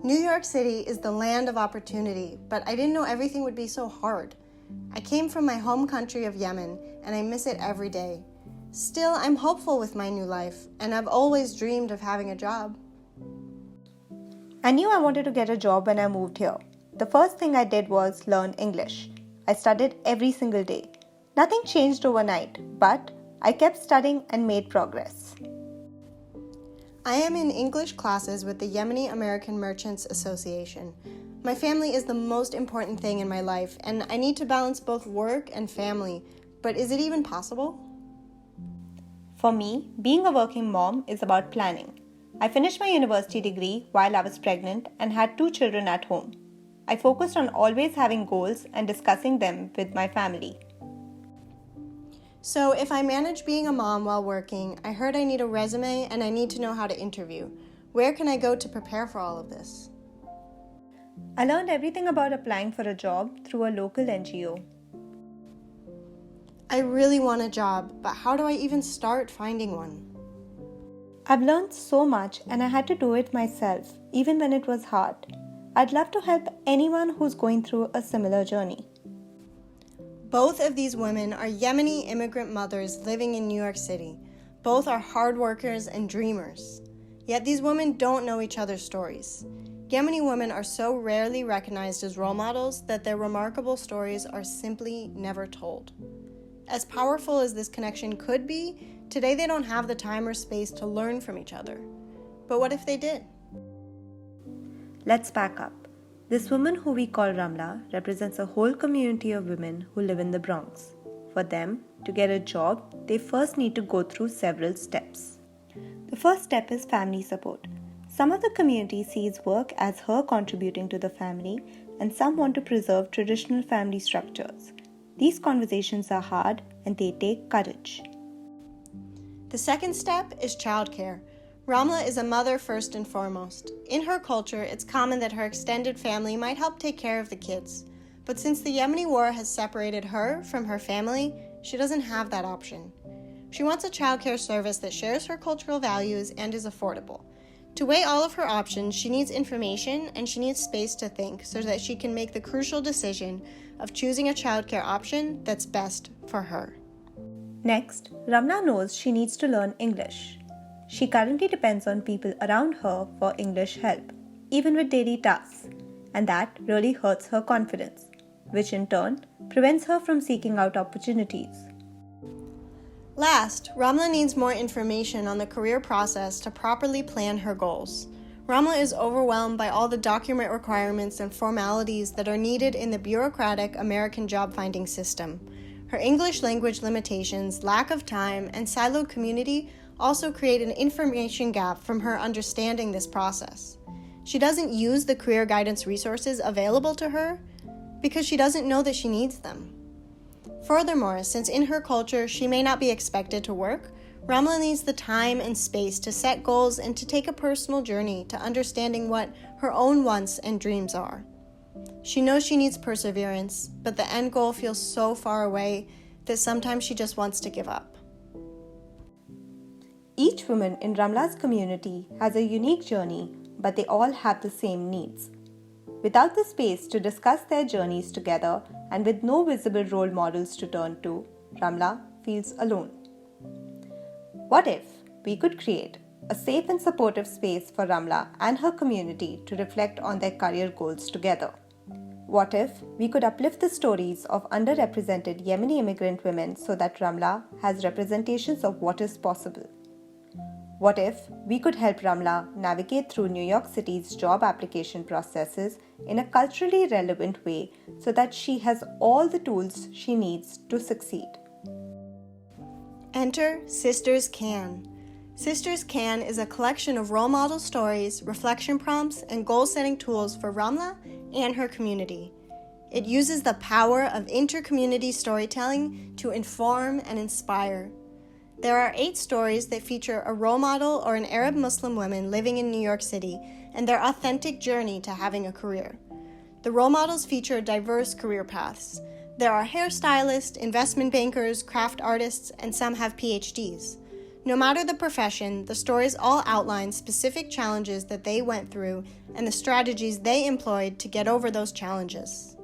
New York City is the land of opportunity, but I didn't know everything would be so hard. I came from my home country of Yemen, and I miss it every day. Still, I'm hopeful with my new life, and I've always dreamed of having a job. I knew I wanted to get a job when I moved here. The first thing I did was learn English. I studied every single day. Nothing changed overnight, but I kept studying and made progress. I am in English classes with the Yemeni American Merchants Association. My family is the most important thing in my life, and I need to balance both work and family. But is it even possible? For me, being a working mom is about planning. I finished my university degree while I was pregnant and had 2 children at home. I focused on always having goals and discussing them with my family. So if I manage being a mom while working, I heard I need a resume and I need to know how to interview. Where can I go to prepare for all of this? I learned everything about applying for a job through a local NGO. I really want a job, but how do I even start finding one? I've learned so much and I had to do it myself, even when it was hard. I'd love to help anyone who's going through a similar journey. Both of these women are Yemeni immigrant mothers living in New York City. Both are hard workers and dreamers. Yet these women don't know each other's stories. Yemeni women are so rarely recognized as role models that their remarkable stories are simply never told. As powerful as this connection could be, today they don't have the time or space to learn from each other. But what if they did? Let's back up. This woman who we call Ramla represents a whole community of women who live in the Bronx. For them, to get a job, they first need to go through several steps. The first step is family support. Some of the community sees work as her contributing to the family, and some want to preserve traditional family structures. These conversations are hard and they take courage. The second step is childcare. Ramla is a mother first and foremost. In her culture, it's common that her extended family might help take care of the kids. But since the Yemeni war has separated her from her family, she doesn't have that option. She wants a childcare service that shares her cultural values and is affordable. To weigh all of her options, she needs information and she needs space to think so that she can make the crucial decision of choosing a childcare option that's best for her. Next, Ramla knows she needs to learn English. She currently depends on people around her for English help, even with daily tasks, and that really hurts her confidence, which in turn prevents her from seeking out opportunities. Last, Ramla needs more information on the career process to properly plan her goals. Ramla is overwhelmed by all the document requirements and formalities that are needed in the bureaucratic American job-finding system. Her English language limitations, lack of time, and siloed community also create an information gap from her understanding this process. She doesn't use the career guidance resources available to her because she doesn't know that she needs them. Furthermore, since in her culture she may not be expected to work, Ramla needs the time and space to set goals and to take a personal journey to understanding what her own wants and dreams are. She knows she needs perseverance, but the end goal feels so far away that sometimes she just wants to give up. Each woman in Ramla's community has a unique journey, but they all have the same needs. Without the space to discuss their journeys together and with no visible role models to turn to, Ramla feels alone. What if we could create a safe and supportive space for Ramla and her community to reflect on their career goals together? What if we could uplift the stories of underrepresented Yemeni immigrant women so that Ramla has representations of what is possible? What if we could help Ramla navigate through New York City's job application processes in a culturally relevant way so that she has all the tools she needs to succeed? Enter Sisters Can. Sisters Can is a collection of role model stories, reflection prompts, and goal-setting tools for Ramla and her community. It uses the power of inter-community storytelling to inform and inspire. There are 8 stories that feature a role model or an Arab Muslim woman living in New York City and their authentic journey to having a career. The role models feature diverse career paths. There are hairstylists, investment bankers, craft artists, and some have PhDs. No matter the profession, the stories all outline specific challenges that they went through and the strategies they employed to get over those challenges.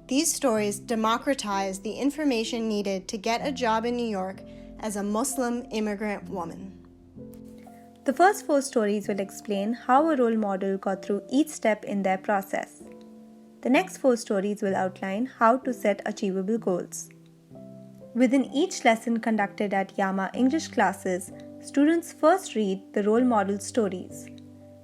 These stories democratize the information needed to get a job in New York as a Muslim immigrant woman. The first 4 stories will explain how a role model got through each step in their process. The next 4 stories will outline how to set achievable goals. Within each lesson conducted at Yama English classes, students first read the role model stories.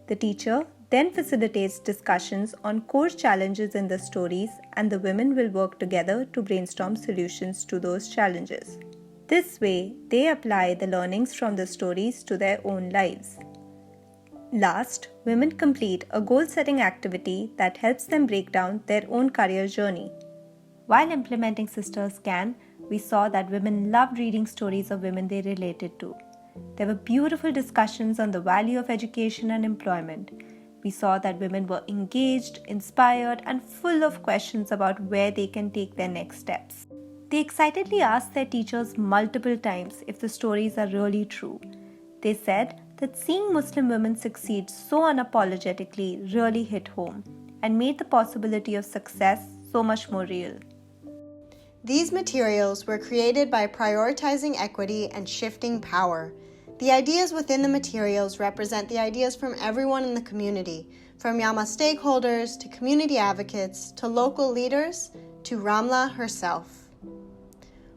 The teacher then facilitates discussions on core challenges in the stories, and the women will work together to brainstorm solutions to those challenges. This way, they apply the learnings from the stories to their own lives. Last, women complete a goal-setting activity that helps them break down their own career journey. While implementing Sister Scan, we saw that women loved reading stories of women they related to. There were beautiful discussions on the value of education and employment. We saw that women were engaged, inspired, and full of questions about where they can take their next steps. They excitedly asked their teachers multiple times if the stories are really true. They said that seeing Muslim women succeed so unapologetically really hit home and made the possibility of success so much more real. These materials were created by prioritizing equity and shifting power. The ideas within the materials represent the ideas from everyone in the community, from Yama stakeholders to community advocates to local leaders to Ramla herself.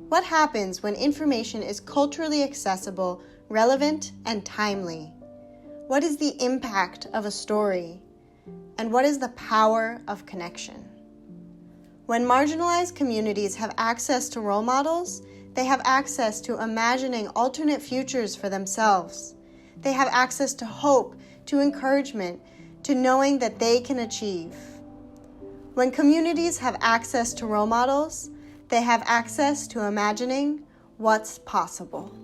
What happens when information is culturally accessible, relevant, and timely? What is the impact of a story? And what is the power of connection? When marginalized communities have access to role models, they have access to imagining alternate futures for themselves. They have access to hope, to encouragement, to knowing that they can achieve. When communities have access to role models, they have access to imagining what's possible.